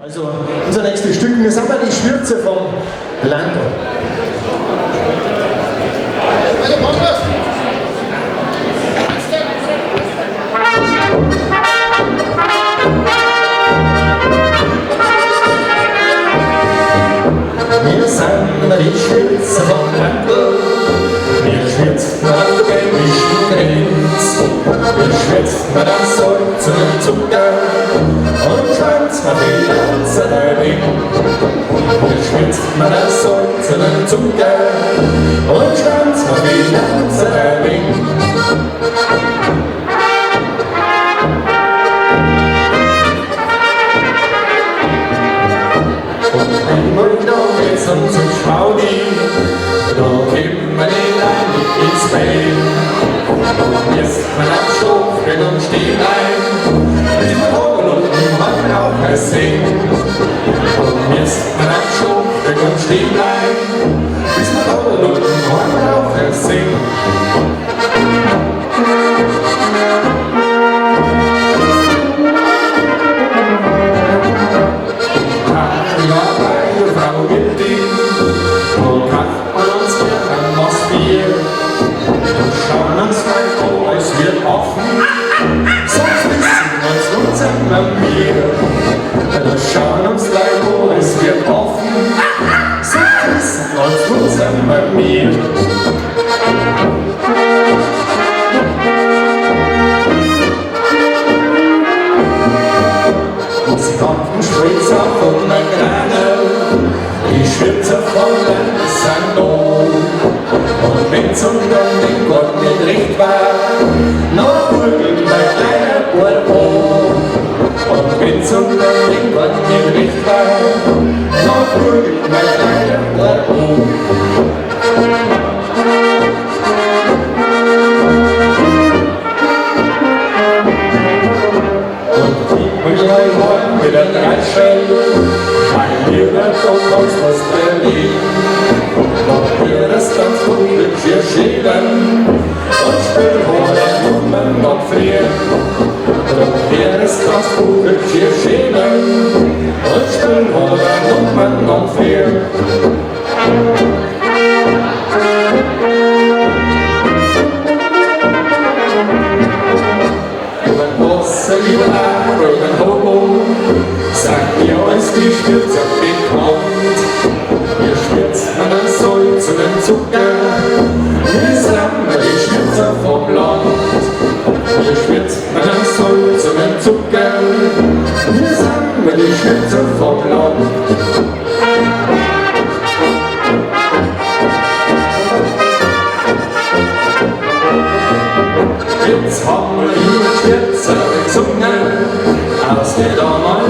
Also unser nächstes Stück, wir sind mal die Schürze vom Lando. Wir sind mal die Schürze vom Lando. Wir schwirzt mal an der belgischen Grenze. Wir schwirzt mal das Salz und den Zucker. Und schwanz mal die ganze Ring. Wir schwitzt mal das Salz und den Zucker. Und schwanz mal die ganze Ring. Und einmal da geht's uns zum Schmaudi. Da kommen wir nicht rein ins Bett. Und jetzt mal abstopfen und stehen ein. Mit dem Horn und dem Handraucher singen. Und jetzt mal abstopfen und stehen ein. Bis wir Horn und dem Handraucher singen. Wir schauen uns gleich an, es wird offen, so wissen uns zusammen bei mir. Und sie kommt vom Spritzer von der Krane, die Schürze von der Sando. Und wenn's unter dem Gott nicht recht war, noch prügeln bei kleiner Bourbeau. Und wenn's unter dem Gott nicht recht war, noch prügeln bei kleiner Bourbeau. Und die Müllrei wollen wieder dreischen, weil wir nicht auf uns was erleben. Doch wir das ganz gut mit vier Schäden und spielen oder Nummern noch frieren. Doch wir das ganz gut mit vier Schäden und spielen oder Nummern noch frieren. Über große Liebe, über den Hobo, sagt ihr uns die Stürze bekommt. Wir schwitzen an den Salz und den Zucker, wir sind die Schwitzer vom Land. Wir schwitzen an den Salz und den Zucker, wir sind die Schwitzer vom Land. Jetzt haben wir die Schwitzer gesungen, aus der damals